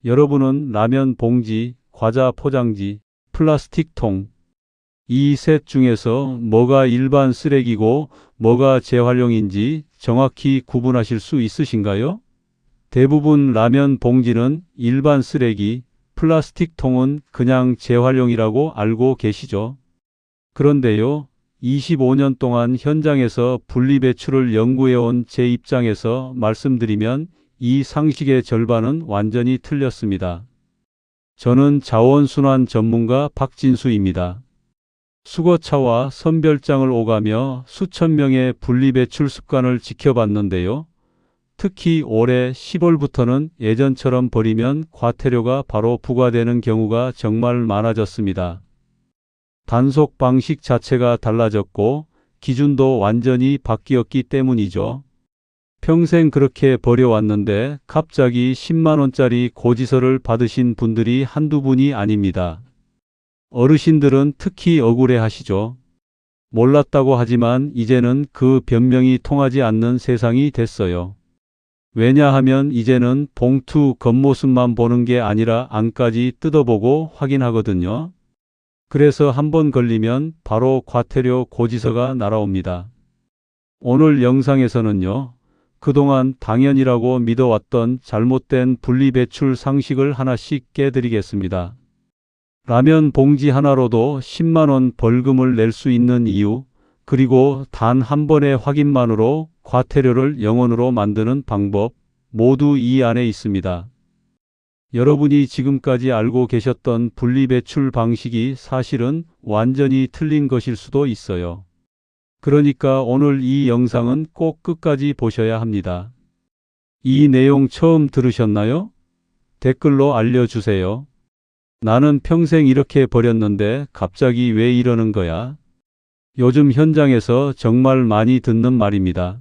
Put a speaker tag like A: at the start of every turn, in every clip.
A: 여러분은 라면 봉지, 과자 포장지, 플라스틱 통, 이 셋 중에서 뭐가 일반 쓰레기고 뭐가 재활용인지 정확히 구분하실 수 있으신가요? 대부분 라면 봉지는 일반 쓰레기, 플라스틱 통은 그냥 재활용이라고 알고 계시죠? 그런데요, 25년 동안 현장에서 분리배출을 연구해온 제 입장에서 말씀드리면 이 상식의 절반은 완전히 틀렸습니다. 저는 자원순환 전문가 박진수입니다. 수거차와 선별장을 오가며 수천 명의 분리배출 습관을 지켜봤는데요. 특히 올해 10월부터는 예전처럼 버리면 과태료가 바로 부과되는 경우가 정말 많아졌습니다. 단속 방식 자체가 달라졌고 기준도 완전히 바뀌었기 때문이죠. 평생 그렇게 버려왔는데 갑자기 10만 원짜리 고지서를 받으신 분들이 한두 분이 아닙니다. 어르신들은 특히 억울해 하시죠. 몰랐다고 하지만 이제는 그 변명이 통하지 않는 세상이 됐어요. 왜냐하면 이제는 봉투 겉모습만 보는 게 아니라 안까지 뜯어보고 확인하거든요. 그래서 한번 걸리면 바로 과태료 고지서가 날아옵니다. 오늘 영상에서는요, 그동안 당연이라고 믿어왔던 잘못된 분리배출 상식을 하나씩 깨드리겠습니다. 라면 봉지 하나로도 10만 원 벌금을 낼 수 있는 이유, 그리고 단 한 번의 확인만으로 과태료를 0원으로 만드는 방법, 모두 이 안에 있습니다. 여러분이 지금까지 알고 계셨던 분리배출 방식이 사실은 완전히 틀린 것일 수도 있어요. 그러니까 오늘 이 영상은 꼭 끝까지 보셔야 합니다. 이 내용 처음 들으셨나요? 댓글로 알려주세요. 나는 평생 이렇게 버렸는데 갑자기 왜 이러는 거야? 요즘 현장에서 정말 많이 듣는 말입니다.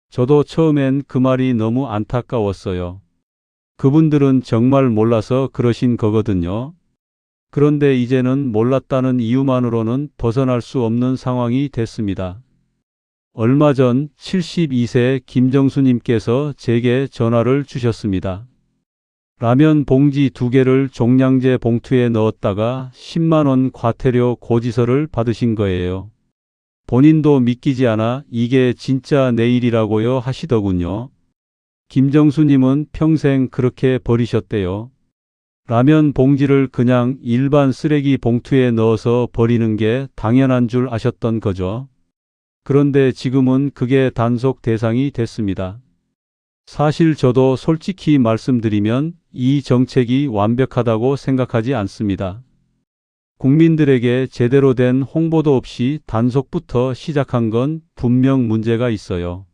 A: 저도 처음엔 그 말이 너무 안타까웠어요. 그분들은 정말 몰라서 그러신 거거든요. 그런데 이제는 몰랐다는 이유만으로는 벗어날 수 없는 상황이 됐습니다. 얼마 전 72세 김정수님께서 제게 전화를 주셨습니다. 라면 봉지 2개를 종량제 봉투에 넣었다가 10만 원 과태료 고지서를 받으신 거예요. 본인도 믿기지 않아 이게 진짜 내 일이라고요 하시더군요. 김정수님은 평생 그렇게 버리셨대요. 라면 봉지를 그냥 일반 쓰레기 봉투에 넣어서 버리는 게 당연한 줄 아셨던 거죠. 그런데 지금은 그게 단속 대상이 됐습니다. 사실 저도 솔직히 말씀드리면 이 정책이 완벽하다고 생각하지 않습니다. 국민들에게 제대로 된 홍보도 없이 단속부터 시작한 건 분명 문제가 있어요.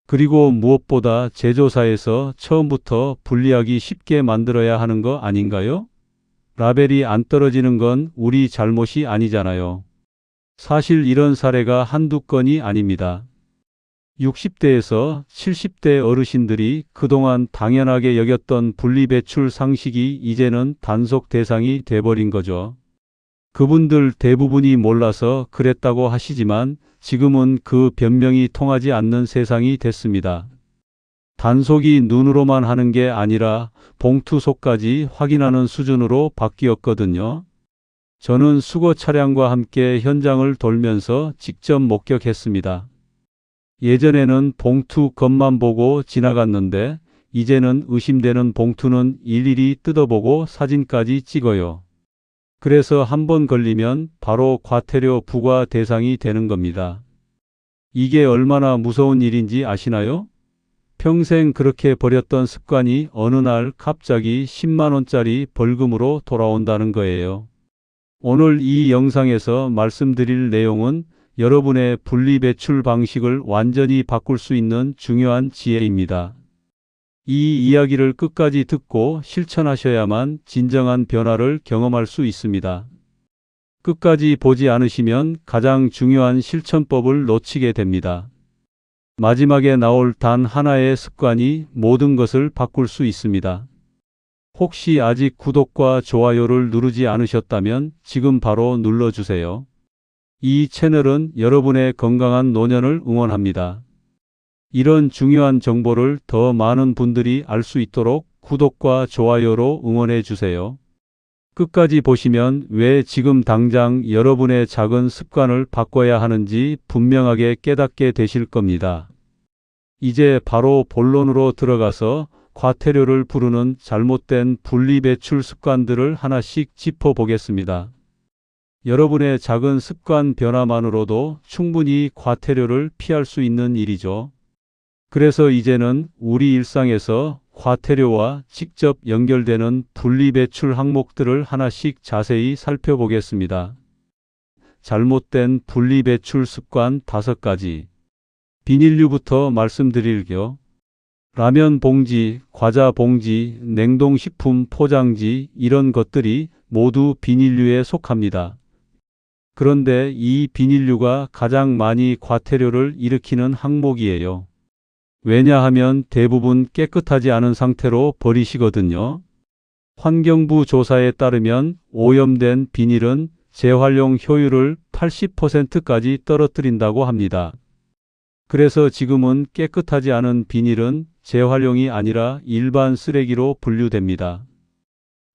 A: 그리고 무엇보다 제조사에서 처음부터 분리하기 쉽게 만들어야 하는 거 아닌가요? 라벨이 안 떨어지는 건 우리 잘못이 아니잖아요. 사실 이런 사례가 한두 건이 아닙니다. 60대에서 70대 어르신들이 그동안 당연하게 여겼던 분리배출 상식이 이제는 단속 대상이 돼버린 거죠. 그분들 대부분이 몰라서 그랬다고 하시지만 지금은 그 변명이 통하지 않는 세상이 됐습니다. 단속이 눈으로만 하는 게 아니라 봉투 속까지 확인하는 수준으로 바뀌었거든요. 저는 수거 차량과 함께 현장을 돌면서 직접 목격했습니다. 예전에는 봉투 겉만 보고 지나갔는데 이제는 의심되는 봉투는 일일이 뜯어보고 사진까지 찍어요. 그래서 한 번 걸리면 바로 과태료 부과 대상이 되는 겁니다. 이게 얼마나 무서운 일인지 아시나요? 평생 그렇게 버렸던 습관이 어느 날 갑자기 10만 원짜리 벌금으로 돌아온다는 거예요. 오늘 이 영상에서 말씀드릴 내용은 여러분의 분리배출 방식을 완전히 바꿀 수 있는 중요한 지혜입니다. 이 이야기를 끝까지 듣고 실천하셔야만 진정한 변화를 경험할 수 있습니다. 끝까지 보지 않으시면 가장 중요한 실천법을 놓치게 됩니다. 마지막에 나올 단 하나의 습관이 모든 것을 바꿀 수 있습니다. 혹시 아직 구독과 좋아요를 누르지 않으셨다면 지금 바로 눌러주세요. 이 채널은 여러분의 건강한 노년을 응원합니다. 이런 중요한 정보를 더 많은 분들이 알 수 있도록 구독과 좋아요로 응원해 주세요. 끝까지 보시면 왜 지금 당장 여러분의 작은 습관을 바꿔야 하는지 분명하게 깨닫게 되실 겁니다. 이제 바로 본론으로 들어가서 과태료를 부르는 잘못된 분리배출 습관들을 하나씩 짚어보겠습니다. 여러분의 작은 습관 변화만으로도 충분히 과태료를 피할 수 있는 일이죠. 그래서 이제는 우리 일상에서 과태료와 직접 연결되는 분리배출 항목들을 하나씩 자세히 살펴보겠습니다. 잘못된 분리배출 습관 5가지. 비닐류부터 말씀드릴게요. 라면 봉지, 과자 봉지, 냉동식품 포장지 이런 것들이 모두 비닐류에 속합니다. 그런데 이 비닐류가 가장 많이 과태료를 일으키는 항목이에요. 왜냐하면 대부분 깨끗하지 않은 상태로 버리시거든요. 환경부 조사에 따르면 오염된 비닐은 재활용 효율을 80%까지 떨어뜨린다고 합니다. 그래서 지금은 깨끗하지 않은 비닐은 재활용이 아니라 일반 쓰레기로 분류됩니다.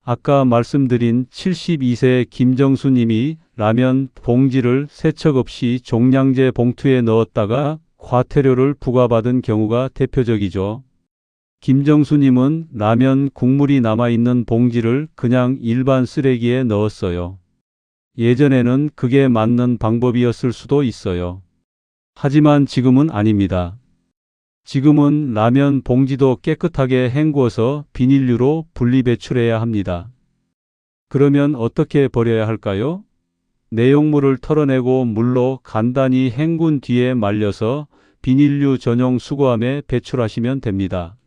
A: 아까 말씀드린 72세 김정수 님이 라면 봉지를 세척 없이 종량제 봉투에 넣었다가 과태료를 부과받은 경우가 대표적이죠. 김정수 님은 라면 국물이 남아있는 봉지를 그냥 일반 쓰레기에 넣었어요. 예전에는 그게 맞는 방법이었을 수도 있어요. 하지만 지금은 아닙니다. 지금은 라면 봉지도 깨끗하게 헹구어서 비닐류로 분리배출해야 합니다. 그러면 어떻게 버려야 할까요? 내용물을 털어내고 물로 간단히 헹군 뒤에 말려서 비닐류 전용 수거함에 배출하시면 됩니다.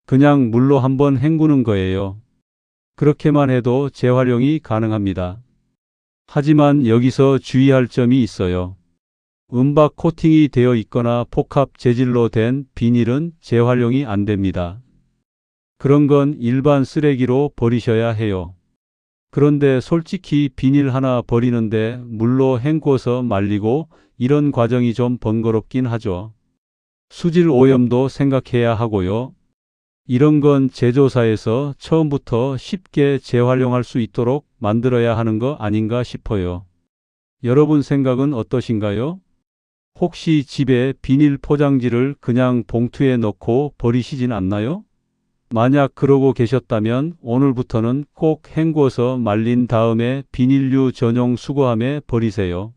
A: 그냥 물로 한번 헹구는 거예요. 그렇게만 해도 재활용이 가능합니다. 하지만 여기서 주의할 점이 있어요. 은박 코팅이 되어 있거나 복합 재질로 된 비닐은 재활용이 안 됩니다. 그런 건 일반 쓰레기로 버리셔야 해요. 그런데 솔직히 비닐 하나 버리는데 물로 헹궈서 말리고 이런 과정이 좀 번거롭긴 하죠. 수질 오염도 생각해야 하고요. 이런 건 제조사에서 처음부터 쉽게 재활용할 수 있도록 만들어야 하는 거 아닌가 싶어요. 여러분 생각은 어떠신가요? 혹시 집에 비닐 포장지를 그냥 봉투에 넣고 버리시진 않나요? 만약 그러고 계셨다면 오늘부터는 꼭 헹궈서 말린 다음에 비닐류 전용 수거함에 버리세요.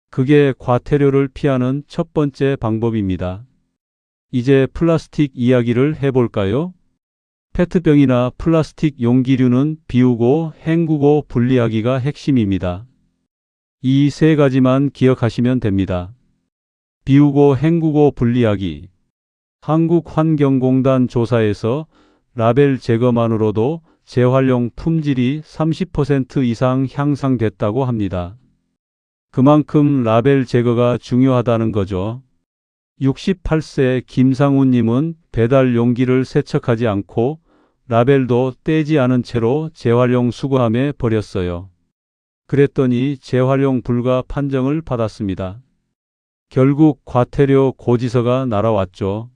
A: 그게 과태료를 피하는 첫 번째 방법입니다. 이제 플라스틱 이야기를 해볼까요? 페트병이나 플라스틱 용기류는 비우고 헹구고 분리하기가 핵심입니다. 이 3가지만 기억하시면 됩니다. 비우고 헹구고 분리하기. 한국환경공단 조사에서 라벨 제거만으로도 재활용 품질이 30% 이상 향상됐다고 합니다. 그만큼 라벨 제거가 중요하다는 거죠. 68세 김상우님은 배달 용기를 세척하지 않고 라벨도 떼지 않은 채로 재활용 수거함에 버렸어요. 그랬더니 재활용 불가 판정을 받았습니다. 결국 과태료 고지서가 날아왔죠.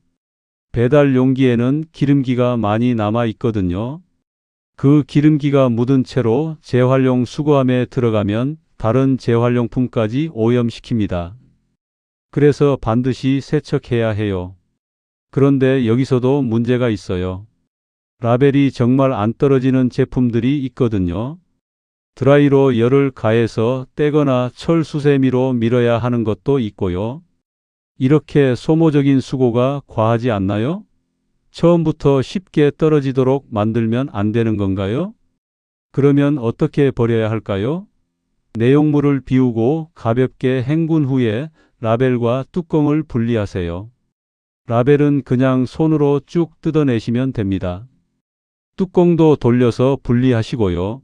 A: 배달 용기에는 기름기가 많이 남아 있거든요. 그 기름기가 묻은 채로 재활용 수거함에 들어가면 다른 재활용품까지 오염시킵니다. 그래서 반드시 세척해야 해요. 그런데 여기서도 문제가 있어요. 라벨이 정말 안 떨어지는 제품들이 있거든요. 드라이로 열을 가해서 떼거나 철수세미로 밀어야 하는 것도 있고요. 이렇게 소모적인 수고가 과하지 않나요? 처음부터 쉽게 떨어지도록 만들면 안 되는 건가요? 그러면 어떻게 버려야 할까요? 내용물을 비우고 가볍게 헹군 후에 라벨과 뚜껑을 분리하세요. 라벨은 그냥 손으로 쭉 뜯어내시면 됩니다. 뚜껑도 돌려서 분리하시고요.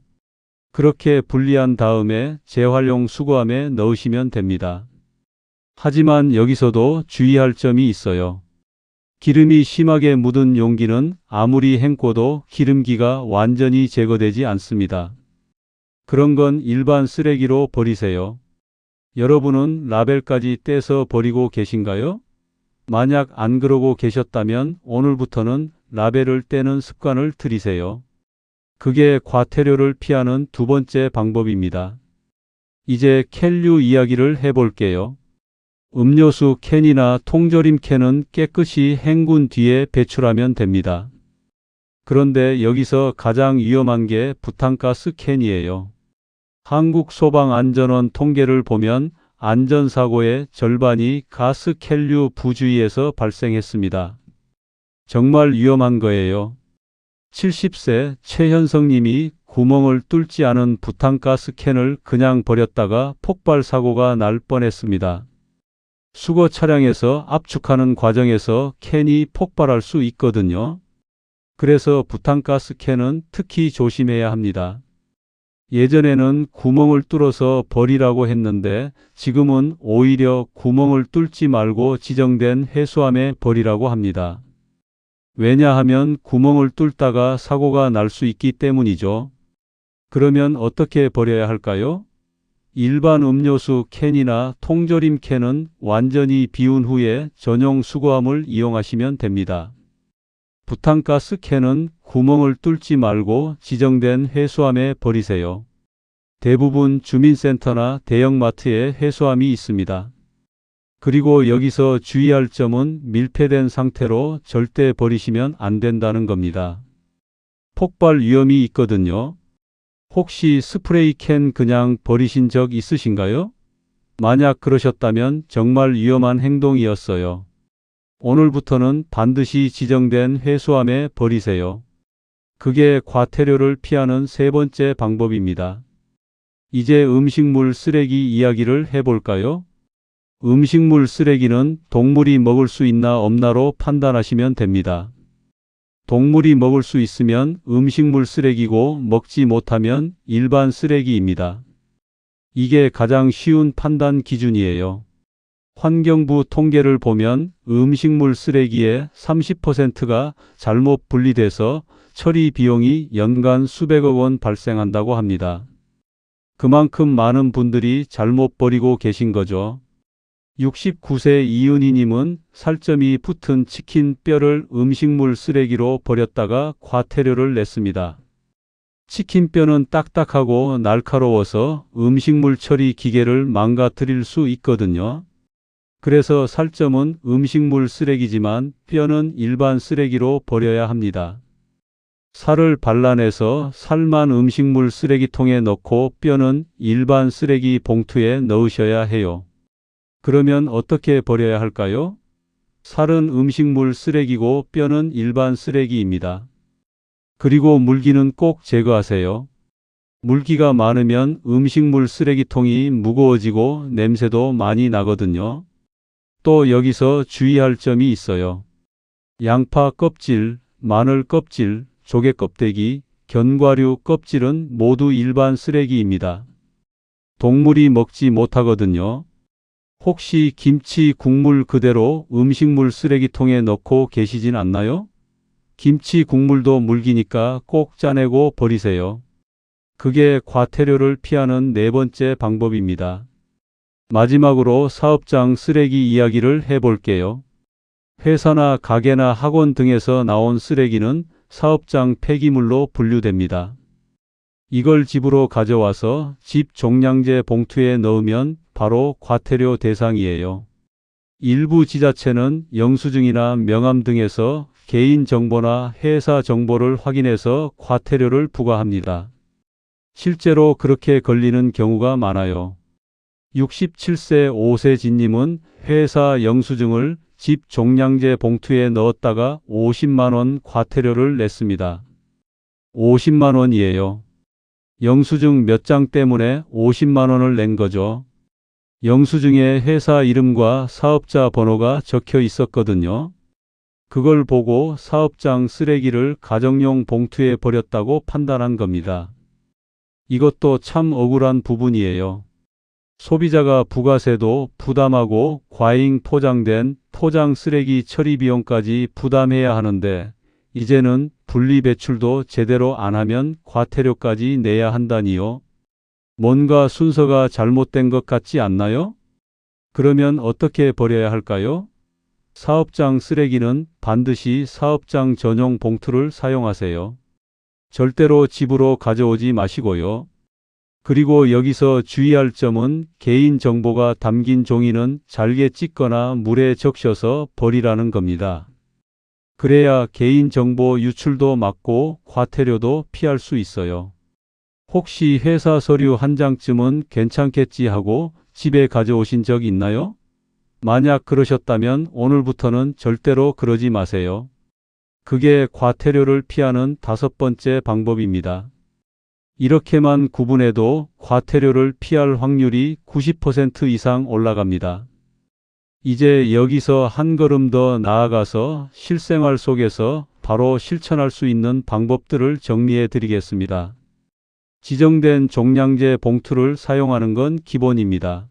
A: 그렇게 분리한 다음에 재활용 수거함에 넣으시면 됩니다. 하지만 여기서도 주의할 점이 있어요. 기름이 심하게 묻은 용기는 아무리 헹궈도 기름기가 완전히 제거되지 않습니다. 그런 건 일반 쓰레기로 버리세요. 여러분은 라벨까지 떼서 버리고 계신가요? 만약 안 그러고 계셨다면 오늘부터는 라벨을 떼는 습관을 들이세요. 그게 과태료를 피하는 두 번째 방법입니다. 이제 캔류 이야기를 해볼게요. 음료수 캔이나 통조림 캔은 깨끗이 헹군 뒤에 배출하면 됩니다. 그런데 여기서 가장 위험한 게 부탄가스 캔이에요. 한국소방안전원 통계를 보면 안전사고의 절반이 가스 캔류 부주의에서 발생했습니다. 정말 위험한 거예요. 70세 최현성 님이 구멍을 뚫지 않은 부탄가스 캔을 그냥 버렸다가 폭발 사고가 날 뻔했습니다. 수거 차량에서 압축하는 과정에서 캔이 폭발할 수 있거든요. 그래서 부탄가스 캔은 특히 조심해야 합니다. 예전에는 구멍을 뚫어서 버리라고 했는데 지금은 오히려 구멍을 뚫지 말고 지정된 해수함에 버리라고 합니다. 왜냐하면 구멍을 뚫다가 사고가 날 수 있기 때문이죠. 그러면 어떻게 버려야 할까요? 일반 음료수 캔이나 통조림 캔은 완전히 비운 후에 전용 수거함을 이용하시면 됩니다. 부탄가스 캔은 구멍을 뚫지 말고 지정된 해수함에 버리세요. 대부분 주민센터나 대형마트에 해수함이 있습니다. 그리고 여기서 주의할 점은 밀폐된 상태로 절대 버리시면 안 된다는 겁니다. 폭발 위험이 있거든요. 혹시 스프레이 캔 그냥 버리신 적 있으신가요? 만약 그러셨다면 정말 위험한 행동이었어요. 오늘부터는 반드시 지정된 해수함에 버리세요. 그게 과태료를 피하는 세 번째 방법입니다. 이제 음식물 쓰레기 이야기를 해볼까요? 음식물 쓰레기는 동물이 먹을 수 있나 없나로 판단하시면 됩니다. 동물이 먹을 수 있으면 음식물 쓰레기고 먹지 못하면 일반 쓰레기입니다. 이게 가장 쉬운 판단 기준이에요. 환경부 통계를 보면 음식물 쓰레기의 30%가 잘못 분리돼서 처리 비용이 연간 수백억 원 발생한다고 합니다. 그만큼 많은 분들이 잘못 버리고 계신 거죠. 69세 이은희님은 살점이 붙은 치킨 뼈를 음식물 쓰레기로 버렸다가 과태료를 냈습니다. 치킨 뼈는 딱딱하고 날카로워서 음식물 처리 기계를 망가뜨릴 수 있거든요. 그래서 살점은 음식물 쓰레기지만 뼈는 일반 쓰레기로 버려야 합니다. 살을 발라내서 살만 음식물 쓰레기통에 넣고 뼈는 일반 쓰레기 봉투에 넣으셔야 해요. 그러면 어떻게 버려야 할까요? 살은 음식물 쓰레기고 뼈는 일반 쓰레기입니다. 그리고 물기는 꼭 제거하세요. 물기가 많으면 음식물 쓰레기통이 무거워지고 냄새도 많이 나거든요. 또 여기서 주의할 점이 있어요. 양파 껍질, 마늘 껍질, 조개 껍데기, 견과류 껍질은 모두 일반 쓰레기입니다. 동물이 먹지 못하거든요. 혹시 김치 국물 그대로 음식물 쓰레기통에 넣고 계시진 않나요? 김치 국물도 물기니까 꼭 짜내고 버리세요. 그게 과태료를 피하는 네 번째 방법입니다. 마지막으로 사업장 쓰레기 이야기를 해볼게요. 회사나 가게나 학원 등에서 나온 쓰레기는 사업장 폐기물로 분류됩니다. 이걸 집으로 가져와서 집 종량제 봉투에 넣으면 바로 과태료 대상이에요. 일부 지자체는 영수증이나 명함 등에서 개인정보나 회사 정보를 확인해서 과태료를 부과합니다. 실제로 그렇게 걸리는 경우가 많아요. 67세 오세진님은 회사 영수증을 집 종량제 봉투에 넣었다가 50만 원 과태료를 냈습니다. 50만 원이에요. 영수증 몇 장 때문에 50만 원을 낸 거죠. 영수증에 회사 이름과 사업자 번호가 적혀 있었거든요. 그걸 보고 사업장 쓰레기를 가정용 봉투에 버렸다고 판단한 겁니다. 이것도 참 억울한 부분이에요. 소비자가 부가세도 부담하고 과잉 포장된 포장 쓰레기 처리 비용까지 부담해야 하는데 이제는 분리배출도 제대로 안 하면 과태료까지 내야 한다니요. 뭔가 순서가 잘못된 것 같지 않나요? 그러면 어떻게 버려야 할까요? 사업장 쓰레기는 반드시 사업장 전용 봉투를 사용하세요. 절대로 집으로 가져오지 마시고요. 그리고 여기서 주의할 점은 개인 정보가 담긴 종이는 잘게 찢거나 물에 적셔서 버리라는 겁니다. 그래야 개인 정보 유출도 막고 과태료도 피할 수 있어요. 혹시 회사 서류 한 장쯤은 괜찮겠지 하고 집에 가져오신 적 있나요? 만약 그러셨다면 오늘부터는 절대로 그러지 마세요. 그게 과태료를 피하는 5번째 방법입니다. 이렇게만 구분해도 과태료를 피할 확률이 90% 이상 올라갑니다. 이제 여기서 한 걸음 더 나아가서 실생활 속에서 바로 실천할 수 있는 방법들을 정리해 드리겠습니다. 지정된 종량제 봉투를 사용하는 건 기본입니다.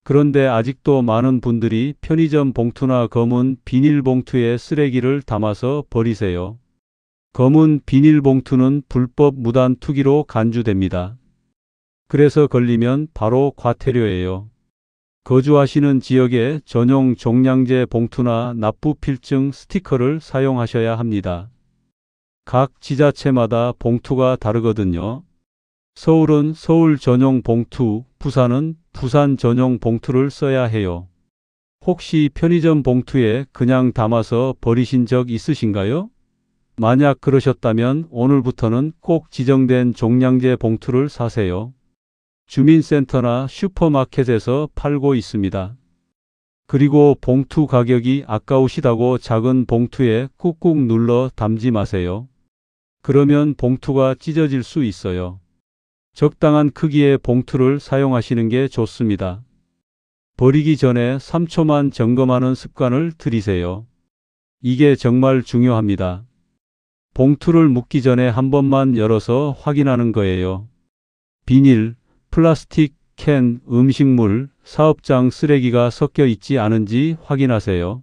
A: 그런데 아직도 많은 분들이 편의점 봉투나 검은 비닐봉투에 쓰레기를 담아서 버리세요. 검은 비닐봉투는 불법 무단 투기로 간주됩니다. 그래서 걸리면 바로 과태료예요. 거주하시는 지역에 전용 종량제 봉투나 납부 필증 스티커를 사용하셔야 합니다. 각 지자체마다 봉투가 다르거든요. 서울은 서울 전용 봉투, 부산은 부산 전용 봉투를 써야 해요. 혹시 편의점 봉투에 그냥 담아서 버리신 적 있으신가요? 만약 그러셨다면 오늘부터는 꼭 지정된 종량제 봉투를 사세요. 주민센터나 슈퍼마켓에서 팔고 있습니다. 그리고 봉투 가격이 아까우시다고 작은 봉투에 꾹꾹 눌러 담지 마세요. 그러면 봉투가 찢어질 수 있어요. 적당한 크기의 봉투를 사용하시는 게 좋습니다. 버리기 전에 3초만 점검하는 습관을 들이세요. 이게 정말 중요합니다. 봉투를 묶기 전에 한 번만 열어서 확인하는 거예요. 비닐, 플라스틱, 캔, 음식물, 사업장 쓰레기가 섞여 있지 않은지 확인하세요.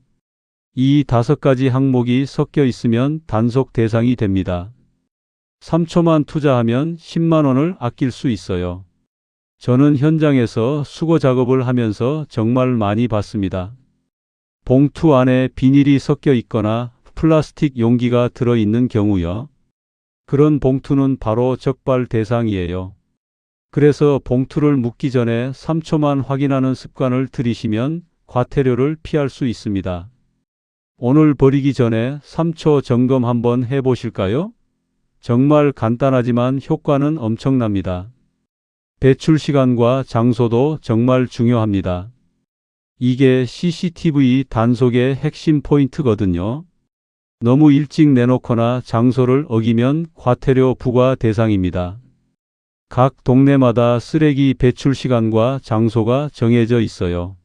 A: 이 5가지 항목이 섞여 있으면 단속 대상이 됩니다. 3초만 투자하면 10만 원을 아낄 수 있어요. 저는 현장에서 수거 작업을 하면서 정말 많이 봤습니다. 봉투 안에 비닐이 섞여 있거나 플라스틱 용기가 들어있는 경우요. 그런 봉투는 바로 적발 대상이에요. 그래서 봉투를 묶기 전에 3초만 확인하는 습관을 들이시면 과태료를 피할 수 있습니다. 오늘 버리기 전에 3초 점검 한번 해보실까요? 정말 간단하지만 효과는 엄청납니다. 배출 시간과 장소도 정말 중요합니다. 이게 CCTV 단속의 핵심 포인트거든요. 너무 일찍 내놓거나 장소를 어기면 과태료 부과 대상입니다. 각 동네마다 쓰레기 배출 시간과 장소가 정해져 있어요.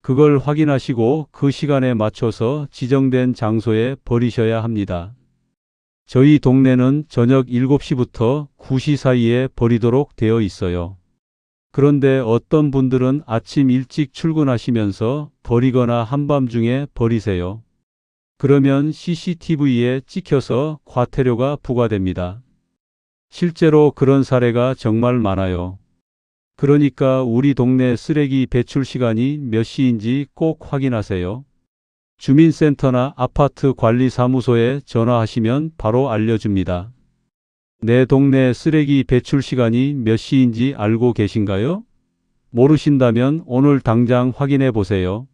A: 그걸 확인하시고 그 시간에 맞춰서 지정된 장소에 버리셔야 합니다. 저희 동네는 저녁 7시부터 9시 사이에 버리도록 되어 있어요. 그런데 어떤 분들은 아침 일찍 출근하시면서 버리거나 한밤중에 버리세요. 그러면 CCTV에 찍혀서 과태료가 부과됩니다. 실제로 그런 사례가 정말 많아요. 그러니까 우리 동네 쓰레기 배출 시간이 몇 시인지 꼭 확인하세요. 주민센터나 아파트 관리사무소에 전화하시면 바로 알려줍니다. 내 동네 쓰레기 배출 시간이 몇 시인지 알고 계신가요? 모르신다면 오늘 당장 확인해 보세요.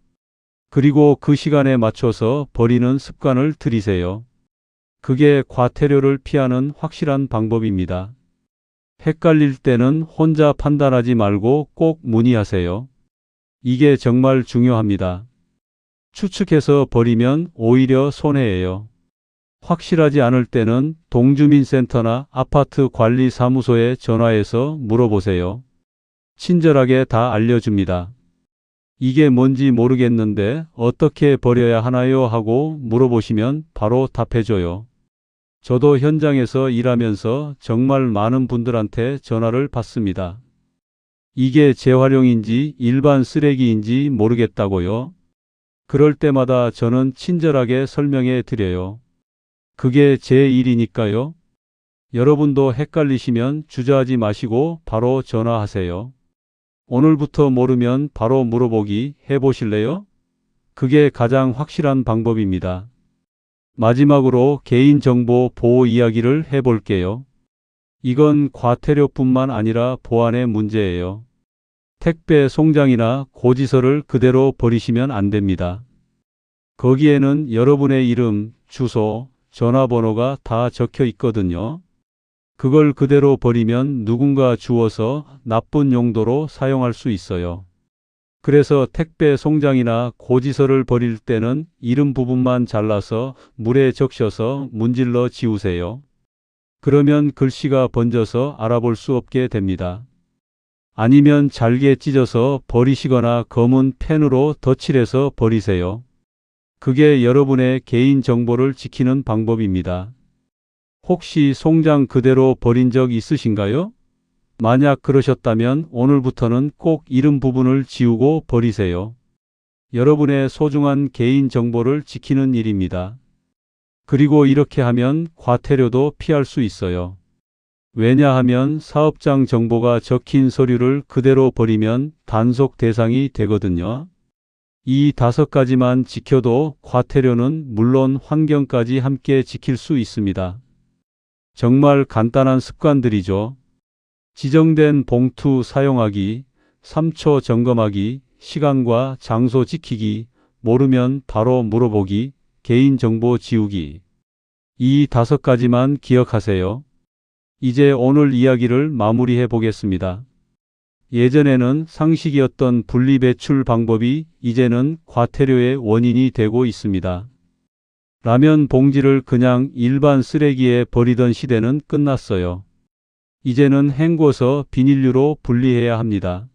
A: 그리고 그 시간에 맞춰서 버리는 습관을 들이세요. 그게 과태료를 피하는 확실한 방법입니다. 헷갈릴 때는 혼자 판단하지 말고 꼭 문의하세요. 이게 정말 중요합니다. 추측해서 버리면 오히려 손해예요. 확실하지 않을 때는 동주민센터나 아파트 관리사무소에 전화해서 물어보세요. 친절하게 다 알려줍니다. 이게 뭔지 모르겠는데 어떻게 버려야 하나요? 하고 물어보시면 바로 답해줘요. 저도 현장에서 일하면서 정말 많은 분들한테 전화를 받습니다. 이게 재활용인지 일반 쓰레기인지 모르겠다고요. 그럴 때마다 저는 친절하게 설명해 드려요. 그게 제 일이니까요. 여러분도 헷갈리시면 주저하지 마시고 바로 전화하세요. 오늘부터 모르면 바로 물어보기 해보실래요? 그게 가장 확실한 방법입니다. 마지막으로 개인정보 보호 이야기를 해볼게요. 이건 과태료뿐만 아니라 보안의 문제예요. 택배 송장이나 고지서를 그대로 버리시면 안 됩니다. 거기에는 여러분의 이름, 주소, 전화번호가 다 적혀 있거든요. 그걸 그대로 버리면 누군가 주워서 나쁜 용도로 사용할 수 있어요. 그래서 택배 송장이나 고지서를 버릴 때는 이름 부분만 잘라서 물에 적셔서 문질러 지우세요. 그러면 글씨가 번져서 알아볼 수 없게 됩니다. 아니면 잘게 찢어서 버리시거나 검은 펜으로 덧칠해서 버리세요. 그게 여러분의 개인 정보를 지키는 방법입니다. 혹시 송장 그대로 버린 적 있으신가요? 만약 그러셨다면 오늘부터는 꼭 이름 부분을 지우고 버리세요. 여러분의 소중한 개인 정보를 지키는 일입니다. 그리고 이렇게 하면 과태료도 피할 수 있어요. 왜냐하면 사업장 정보가 적힌 서류를 그대로 버리면 단속 대상이 되거든요. 이 5가지만 지켜도 과태료는 물론 환경까지 함께 지킬 수 있습니다. 정말 간단한 습관들이죠. 지정된 봉투 사용하기, 3초 점검하기, 시간과 장소 지키기, 모르면 바로 물어보기, 개인정보 지우기. 이 5가지만 기억하세요. 이제 오늘 이야기를 마무리해 보겠습니다. 예전에는 상식이었던 분리배출 방법이 이제는 과태료의 원인이 되고 있습니다. 라면 봉지를 그냥 일반 쓰레기에 버리던 시대는 끝났어요. 이제는 헹궈서 비닐류로 분리해야 합니다.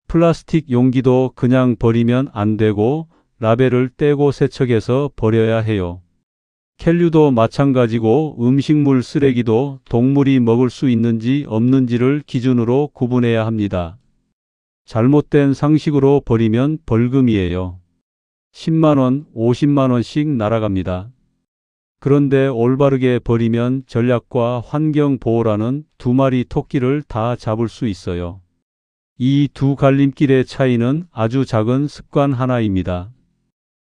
A: 플라스틱 용기도 그냥 버리면 안 되고 라벨을 떼고 세척해서 버려야 해요. 캔류도 마찬가지고 음식물 쓰레기도 동물이 먹을 수 있는지 없는지를 기준으로 구분해야 합니다. 잘못된 상식으로 버리면 벌금이에요. 10만원, 50만원씩 날아갑니다. 그런데 올바르게 버리면 전략과 환경보호라는 2마리 토끼를 다 잡을 수 있어요. 이 두 갈림길의 차이는 아주 작은 습관 하나입니다.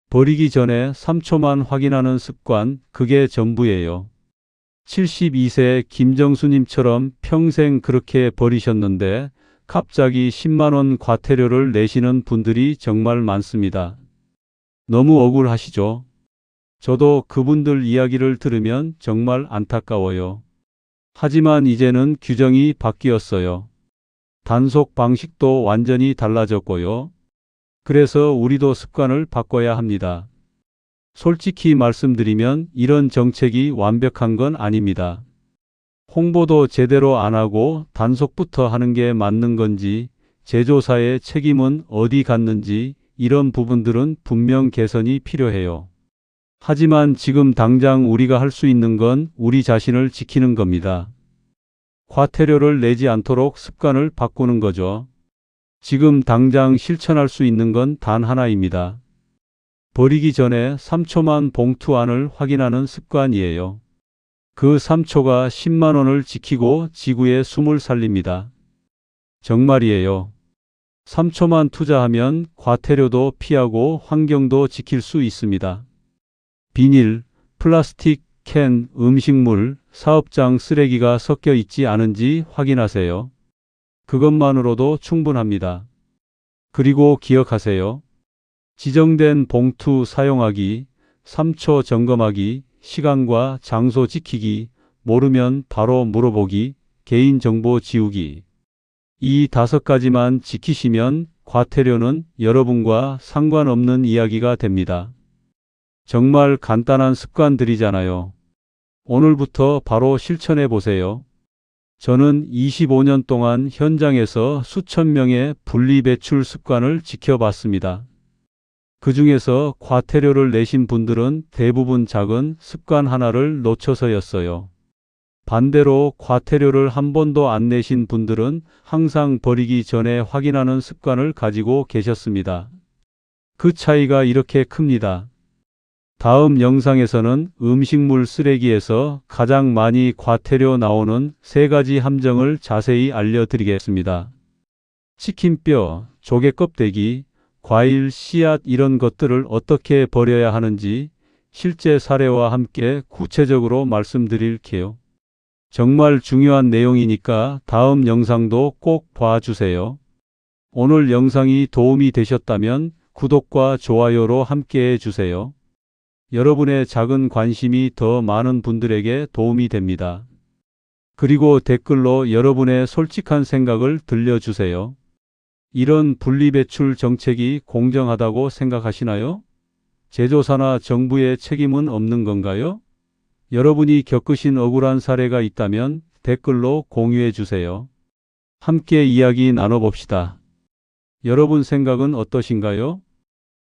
A: 버리기 전에 3초만 확인하는 습관, 그게 전부예요. 72세 김정수님처럼 평생 그렇게 버리셨는데 갑자기 10만원 과태료를 내시는 분들이 정말 많습니다. 너무 억울하시죠? 저도 그분들 이야기를 들으면 정말 안타까워요. 하지만 이제는 규정이 바뀌었어요. 단속 방식도 완전히 달라졌고요. 그래서 우리도 습관을 바꿔야 합니다. 솔직히 말씀드리면 이런 정책이 완벽한 건 아닙니다. 홍보도 제대로 안 하고 단속부터 하는 게 맞는 건지, 제조사의 책임은 어디 갔는지 이런 부분들은 분명 개선이 필요해요. 하지만 지금 당장 우리가 할 수 있는 건 우리 자신을 지키는 겁니다. 과태료를 내지 않도록 습관을 바꾸는 거죠. 지금 당장 실천할 수 있는 건 단 하나입니다. 버리기 전에 3초만 봉투 안을 확인하는 습관이에요. 그 3초가 10만원을 지키고 지구의 숨을 살립니다. 정말이에요. 3초만 투자하면 과태료도 피하고 환경도 지킬 수 있습니다. 비닐, 플라스틱, 캔, 음식물, 사업장 쓰레기가 섞여 있지 않은지 확인하세요. 그것만으로도 충분합니다. 그리고 기억하세요. 지정된 봉투 사용하기, 3초 점검하기, 시간과 장소 지키기, 모르면 바로 물어보기, 개인정보 지우기. 이 5가지만 지키시면 과태료는 여러분과 상관없는 이야기가 됩니다. 정말 간단한 습관들이잖아요. 오늘부터 바로 실천해 보세요. 저는 25년 동안 현장에서 수천 명의 분리배출 습관을 지켜봤습니다. 그 중에서 과태료를 내신 분들은 대부분 작은 습관 하나를 놓쳐서였어요. 반대로 과태료를 한 번도 안 내신 분들은 항상 버리기 전에 확인하는 습관을 가지고 계셨습니다. 그 차이가 이렇게 큽니다. 다음 영상에서는 음식물 쓰레기에서 가장 많이 과태료 나오는 3가지 함정을 자세히 알려드리겠습니다. 치킨뼈, 조개 껍데기, 과일, 씨앗 이런 것들을 어떻게 버려야 하는지 실제 사례와 함께 구체적으로 말씀드릴게요. 정말 중요한 내용이니까 다음 영상도 꼭 봐주세요. 오늘 영상이 도움이 되셨다면 구독과 좋아요로 함께 해주세요. 여러분의 작은 관심이 더 많은 분들에게 도움이 됩니다. 그리고 댓글로 여러분의 솔직한 생각을 들려주세요. 이런 분리배출 정책이 공정하다고 생각하시나요? 제조사나 정부의 책임은 없는 건가요? 여러분이 겪으신 억울한 사례가 있다면 댓글로 공유해 주세요. 함께 이야기 나눠봅시다. 여러분 생각은 어떠신가요?